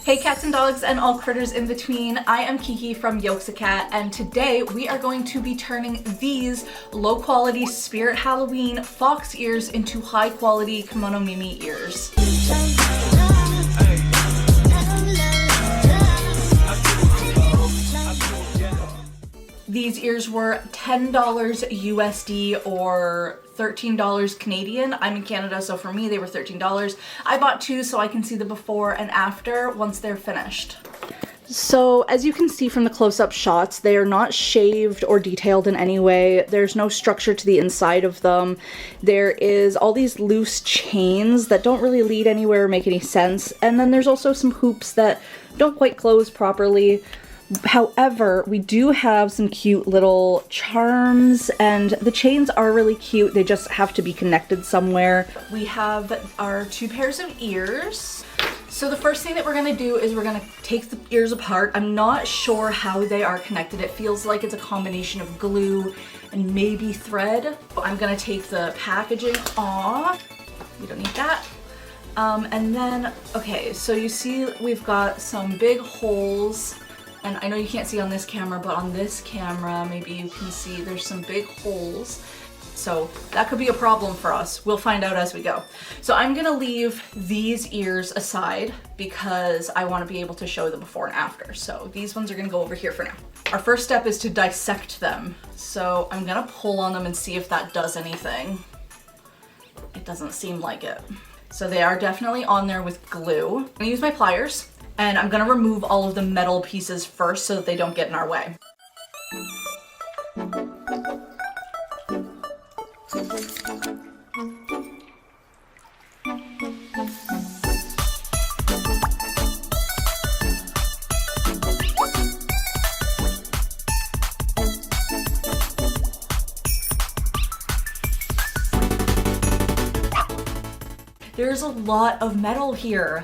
Hey cats and dogs and all critters in between, I am Kiki from Yolks a Cat, and today we are going to be turning these low quality Spirit Halloween fox ears into high quality Kemonomimi ears. These ears were $10 USD or $13 Canadian. I'm in Canada, so for me they were $13. I bought two so I can see the before and after once they're finished. So as you can see from the close-up shots, they are not shaved or detailed in any way. There's no structure to the inside of them. There is all these loose chains that don't really lead anywhere or make any sense. And then there's also some hoops that don't quite close properly. However, we do have some cute little charms, and the chains are really cute. They just have to be connected somewhere. We have our two pairs of ears. So the first thing that we're gonna do is we're gonna take the ears apart. I'm not sure how they are connected. It feels like it's a combination of glue and maybe thread. I'm gonna take the packaging off. We don't need that. And then, okay, so you see we've got some big holes. And I know you can't see on this camera, but on this camera, maybe you can see there's some big holes. So that could be a problem for us. We'll find out as we go. So I'm gonna leave these ears aside because I wanna be able to show the before and after. So these ones are gonna go over here for now. Our first step is to dissect them. So I'm gonna pull on them and see if that does anything. It doesn't seem like it. So they are definitely on there with glue. I'm gonna use my pliers. And I'm gonna remove all of the metal pieces first so that they don't get in our way. There's a lot of metal here.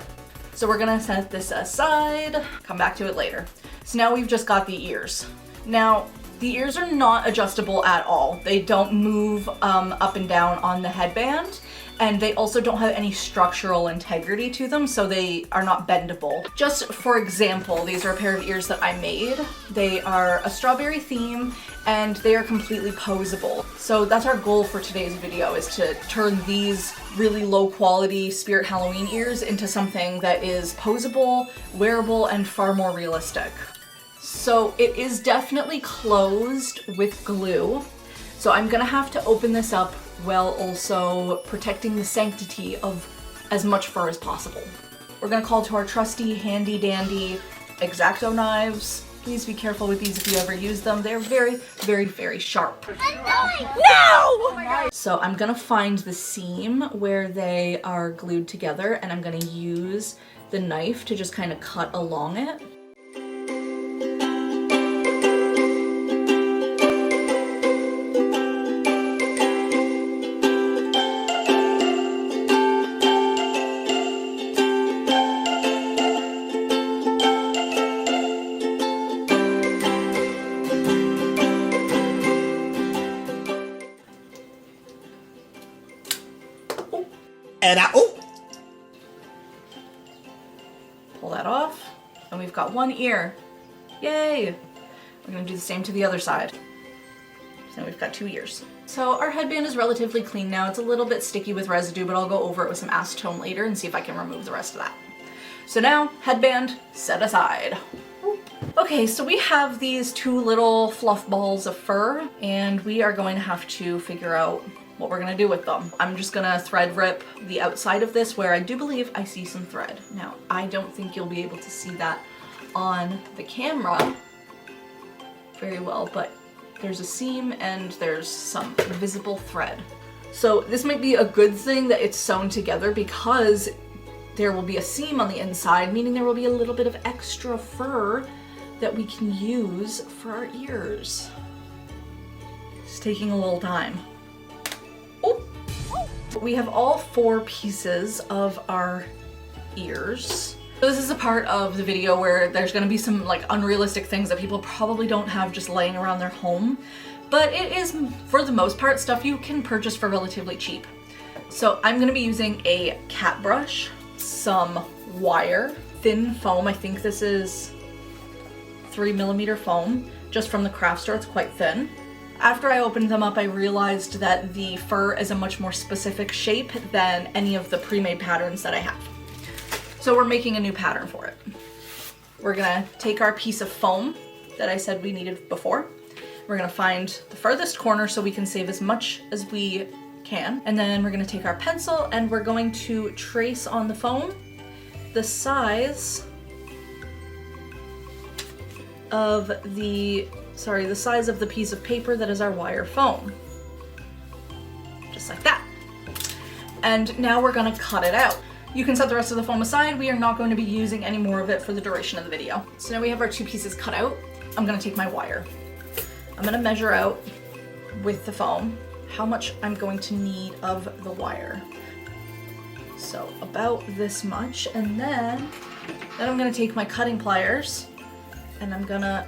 So we're gonna set this aside, come back to it later. So now we've just got the ears. Now, the ears are not adjustable at all. They don't move up and down on the headband, and they also don't have any structural integrity to them, so they are not bendable. Just for example, these are a pair of ears that I made. They are a strawberry theme, and they are completely posable. So that's our goal for today's video, is to turn these really low quality Spirit Halloween ears into something that is posable, wearable, and far more realistic. So it is definitely closed with glue. So I'm gonna have to open this up while also protecting the sanctity of as much fur as possible. We're gonna call to our trusty handy dandy X-Acto knives. Please be careful with these if you ever use them. They're very, very, very sharp. No! So I'm gonna find the seam where they are glued together, and I'm gonna use the knife to just kind of cut along it. And pull that off, and we've got one ear. Yay! We're gonna do the same to the other side. So now we've got two ears. So our headband is relatively clean now. It's a little bit sticky with residue, but I'll go over it with some acetone later and see if I can remove the rest of that. So now, headband set aside. Okay, so we have these two little fluff balls of fur, and we are going to have to figure out what we're gonna do with them. I'm just gonna thread rip the outside of this where I do believe I see some thread. Now, I don't think you'll be able to see that on the camera very well, but there's a seam and there's some visible thread. So this might be a good thing that it's sewn together because there will be a seam on the inside, meaning there will be a little bit of extra fur that we can use for our ears. It's taking a little time. We have all four pieces of our ears. So this is a part of the video where there's gonna be some like unrealistic things that people probably don't have just laying around their home, but it is, for the most part, stuff you can purchase for relatively cheap. So I'm gonna be using a cat brush, some wire, thin foam. I think this is 3mm foam, just from the craft store. It's quite thin. After I opened them up, I realized that the fur is a much more specific shape than any of the pre-made patterns that I have. So we're making a new pattern for it. We're gonna take our piece of foam that I said we needed before. We're gonna find the furthest corner so we can save as much as we can. And then we're gonna take our pencil and we're going to trace on the foam the size of the piece of paper that is our wire foam. Just like that. And now we're gonna cut it out. You can set the rest of the foam aside. We are not going to be using any more of it for the duration of the video. So now we have our 2 pieces cut out. I'm gonna take my wire. I'm gonna measure out with the foam how much I'm going to need of the wire. So about this much, and then I'm gonna take my cutting pliers and I'm gonna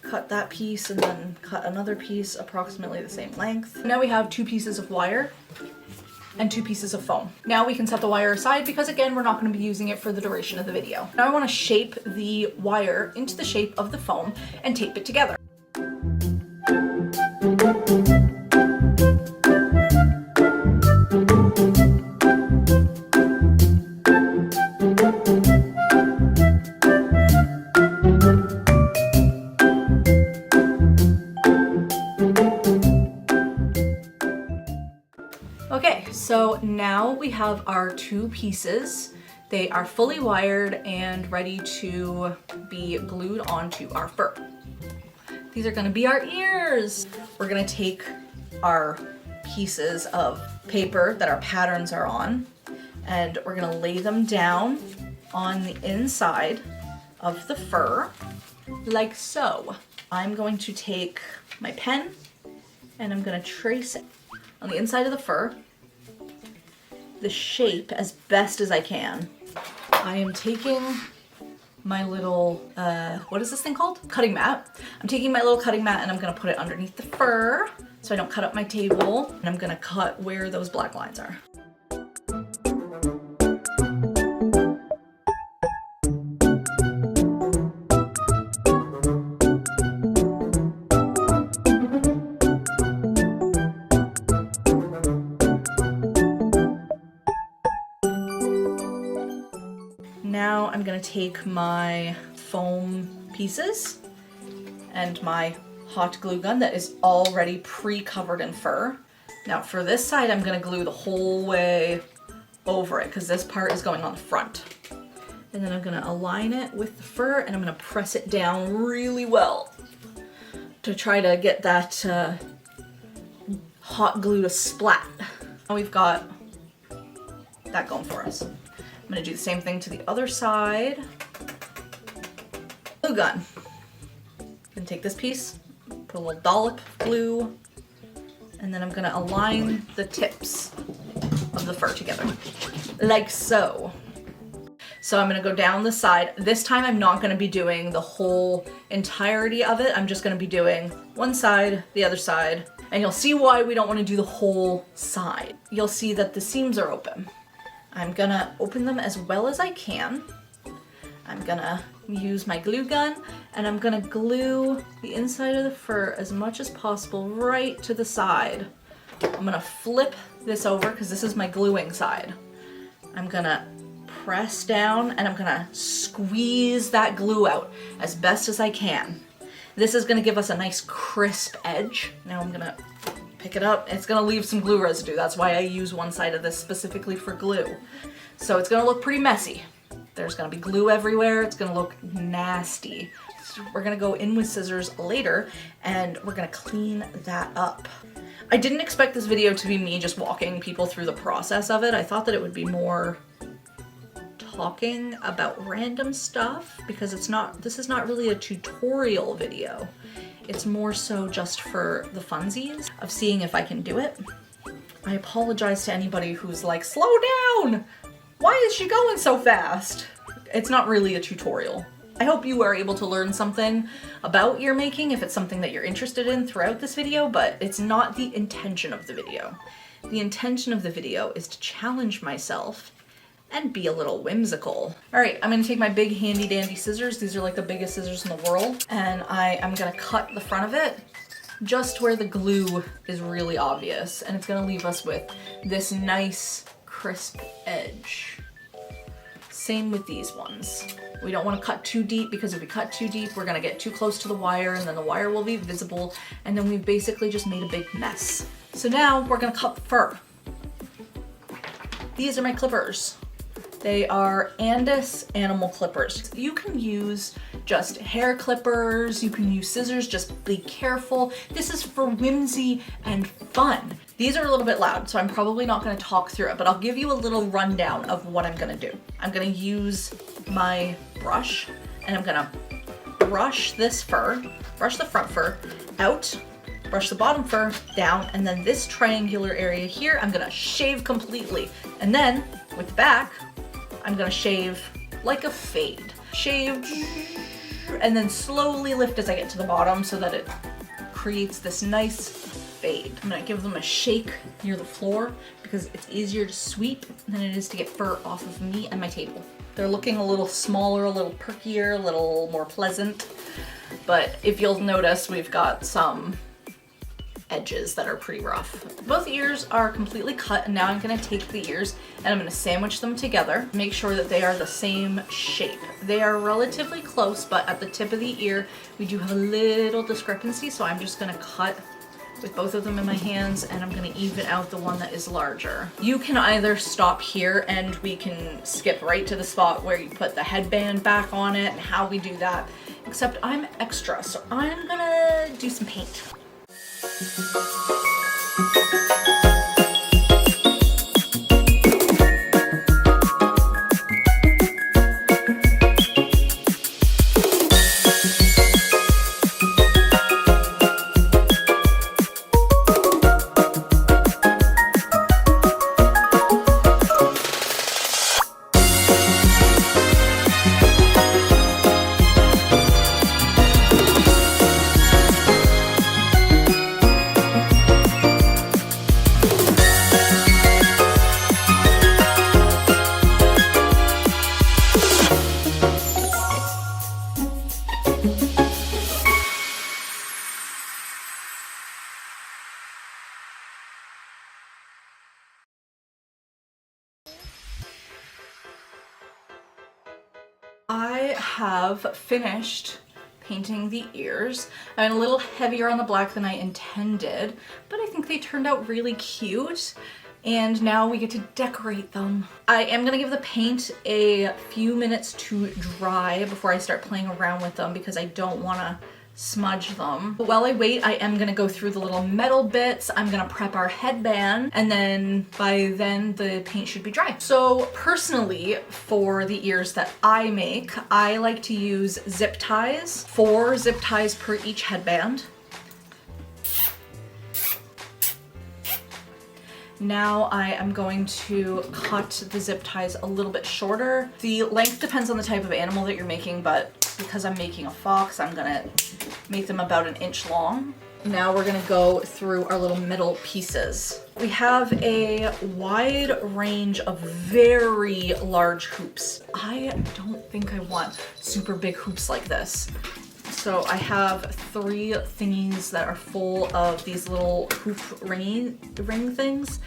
cut that piece and then cut another piece approximately the same length. Now we have 2 pieces of wire and 2 pieces of foam. Now we can set the wire aside because again, we're not going to be using it for the duration of the video. Now I want to shape the wire into the shape of the foam and tape it together. Okay, so now we have our 2 pieces. They are fully wired and ready to be glued onto our fur. These are gonna be our ears. We're gonna take our pieces of paper that our patterns are on, and we're gonna lay them down on the inside of the fur, like so. I'm going to take my pen and I'm gonna trace on the inside of the fur the shape as best as I can. I am taking my little, what is this thing called? Cutting mat. I'm taking my little cutting mat and I'm gonna put it underneath the fur so I don't cut up my table. And I'm gonna cut where those black lines are. Now I'm gonna take my foam pieces and my hot glue gun that is already pre-covered in fur. Now for this side, I'm gonna glue the whole way over it because this part is going on the front. And then I'm gonna align it with the fur and I'm gonna press it down really well to try to get that hot glue to splat. Now we've got that going for us. I'm gonna do the same thing to the other side. Glue gun. I'm gonna take this piece, put a little dollop of glue, and then I'm gonna align the tips of the fur together, like so. So I'm gonna go down the side. This time I'm not gonna be doing the whole entirety of it. I'm just gonna be doing one side, the other side, and you'll see why we don't wanna do the whole side. You'll see that the seams are open. I'm gonna open them as well as I can. I'm gonna use my glue gun and I'm gonna glue the inside of the fur as much as possible right to the side. I'm gonna flip this over because this is my gluing side. I'm gonna press down and I'm gonna squeeze that glue out as best as I can. This is gonna give us a nice crisp edge. Now I'm gonna pick it up. It's gonna leave some glue residue. That's why I use one side of this specifically for glue. So it's gonna look pretty messy. There's gonna be glue everywhere. It's gonna look nasty. So we're gonna go in with scissors later and we're gonna clean that up. I didn't expect this video to be me just walking people through the process of it. I thought that it would be more talking about random stuff because this is not really a tutorial video. It's more so just for the funsies of seeing if I can do it. I apologize to anybody who's like, slow down! Why is she going so fast? It's not really a tutorial. I hope you are able to learn something about ear making if it's something that you're interested in throughout this video, but it's not the intention of the video. The intention of the video is to challenge myself and be a little whimsical. All right, I'm gonna take my big handy dandy scissors. These are like the biggest scissors in the world. And I am gonna cut the front of it just where the glue is really obvious. And it's gonna leave us with this nice crisp edge. Same with these ones. We don't want to cut too deep because if we cut too deep, we're gonna get too close to the wire and then the wire will be visible and then we've basically just made a big mess. So now we're gonna cut the fur. These are my clippers. They are Andis animal clippers. You can use just hair clippers, you can use scissors, just be careful. This is for whimsy and fun. These are a little bit loud, so I'm probably not gonna talk through it, but I'll give you a little rundown of what I'm gonna do. I'm gonna use my brush and I'm gonna brush this fur, brush the front fur out, brush the bottom fur down, and then this triangular area here, I'm gonna shave completely. And then with the back, I'm gonna shave like a fade. Shave, and then slowly lift as I get to the bottom so that it creates this nice fade. I'm gonna give them a shake near the floor because it's easier to sweep than it is to get fur off of me and my table. They're looking a little smaller, a little perkier, a little more pleasant, but if you'll notice, we've got some edges that are pretty rough. Both ears are completely cut, and now I'm gonna take the ears and I'm gonna sandwich them together. Make sure that they are the same shape. They are relatively close, but at the tip of the ear, we do have a little discrepancy, so I'm just gonna cut with both of them in my hands and I'm gonna even out the one that is larger. You can either stop here and we can skip right to the spot where you put the headband back on it and how we do that, except I'm extra, so I'm gonna do some paint. I have finished painting the ears. I went a little heavier on the black than I intended, but I think they turned out really cute. And now we get to decorate them. I am gonna give the paint a few minutes to dry before I start playing around with them because I don't wanna smudge them. But while I wait, I am gonna go through the little metal bits. I'm gonna prep our headband, and then by then the paint should be dry. So personally, for the ears that I make, I like to use zip ties, 4 zip ties per each headband. Now I am going to cut the zip ties a little bit shorter. The length depends on the type of animal that you're making, but because I'm making a fox, I'm gonna make them about 1 inch long. Now we're gonna go through our little middle pieces. We have a wide range of very large hoops. I don't think I want super big hoops like this. So I have 3 thingies that are full of these little hoop ring things.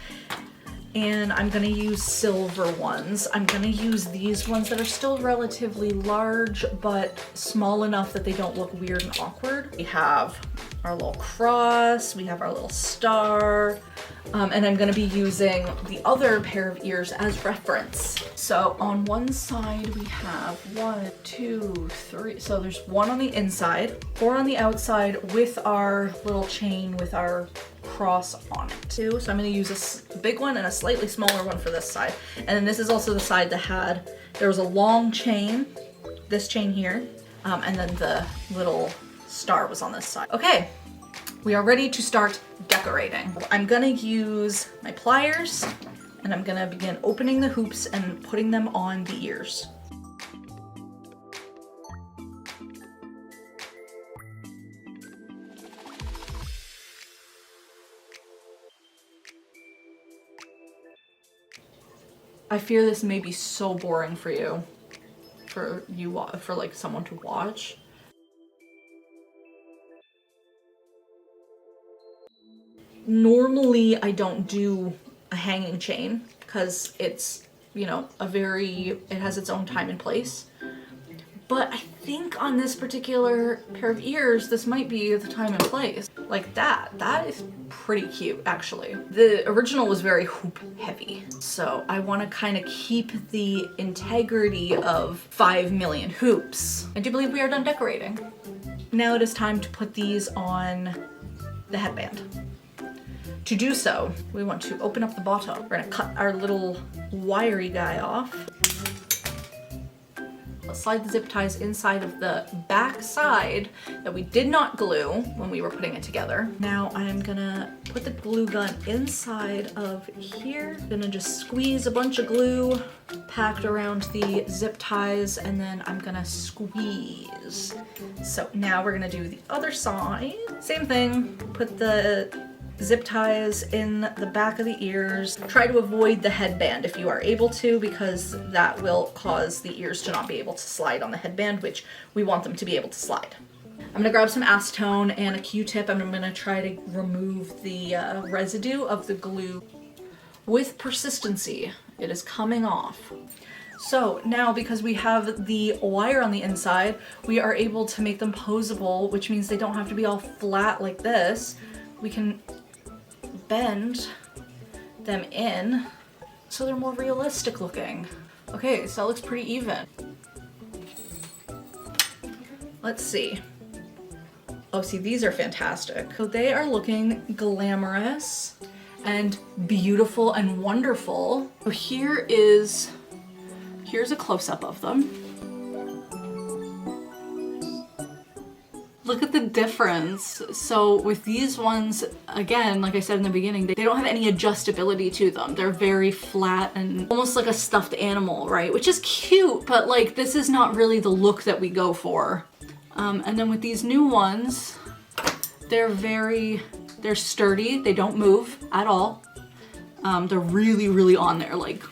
And I'm gonna use silver ones. I'm gonna use these ones that are still relatively large, but small enough that they don't look weird and awkward. We have our little cross, we have our little star, and I'm gonna be using the other pair of ears as reference. So on one side we have 1, 2, 3, so there's 1 on the inside, 4 on the outside with our little chain with our cross on it. So I'm gonna use a big one and a slightly smaller one for this side. And then this is also the side that there was a long chain, this chain here, and then the little star was on this side. Okay, we are ready to start decorating. I'm gonna use my pliers and I'm gonna begin opening the hoops and putting them on the ears. I fear this may be so boring for you, for like someone to watch. Normally I don't do a hanging chain because it's, you know, it has its own time and place. But I think on this particular pair of ears, this might be the time and place. Like that. That is pretty cute, actually. The original was very hoop heavy. So I want to kind of keep the integrity of 5 million hoops. I do believe we are done decorating. Now it is time to put these on the headband. To do so, we want to open up the bottom. We're gonna cut our little wiry guy off. Slide the zip ties inside of the back side that we did not glue when we were putting it together. Now I'm gonna put the glue gun inside of here. Gonna just squeeze a bunch of glue packed around the zip ties, and then I'm gonna squeeze. So now we're gonna do the other side. Same thing, put the zip ties in the back of the ears. Try to avoid the headband if you are able to, because that will cause the ears to not be able to slide on the headband, which we want them to be able to slide. I'm gonna grab some acetone and a Q-tip, and I'm gonna try to remove the residue of the glue. With persistency, it is coming off. So now, because we have the wire on the inside, we are able to make them posable, which means they don't have to be all flat like this. We can bend them in so they're more realistic looking. Okay, so that looks pretty even. Let's see. Oh, see, these are fantastic. So they are looking glamorous and beautiful and wonderful. So here's a close-up of them. Look at the difference. So with these ones, again, like I said in the beginning, they don't have any adjustability to them. They're very flat and almost like a stuffed animal, right? Which is cute, but like this is not really the look that we go for. And then with these new ones, they're sturdy. They don't move at all. They're really, really on there, like.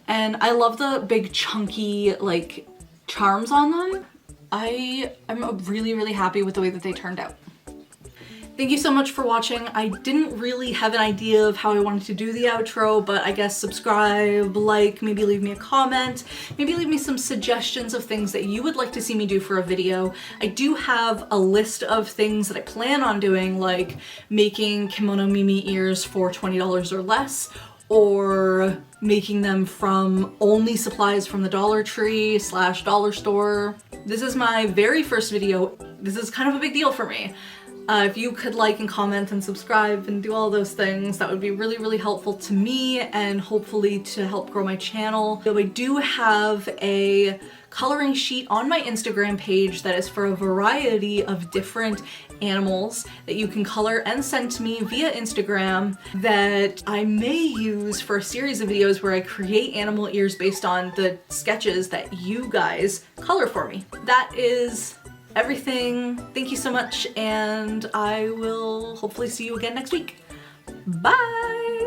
And I love the big chunky like charms on them. I'm really, really happy with the way that they turned out. Thank you so much for watching. I didn't really have an idea of how I wanted to do the outro, but I guess subscribe, like, maybe leave me a comment, maybe leave me some suggestions of things that you would like to see me do for a video. I do have a list of things that I plan on doing, like making Kemonomimi ears for $20 or less, or making them from only supplies from the Dollar Tree / dollar store. This is my very first video. This is kind of a big deal for me. If you could like and comment and subscribe and do all those things, that would be really, really helpful to me and hopefully to help grow my channel. So I do have a coloring sheet on my Instagram page that is for a variety of different animals that you can color and send to me via Instagram that I may use for a series of videos where I create animal ears based on the sketches that you guys color for me. That is everything. Thank you so much, and I will hopefully see you again next week. Bye!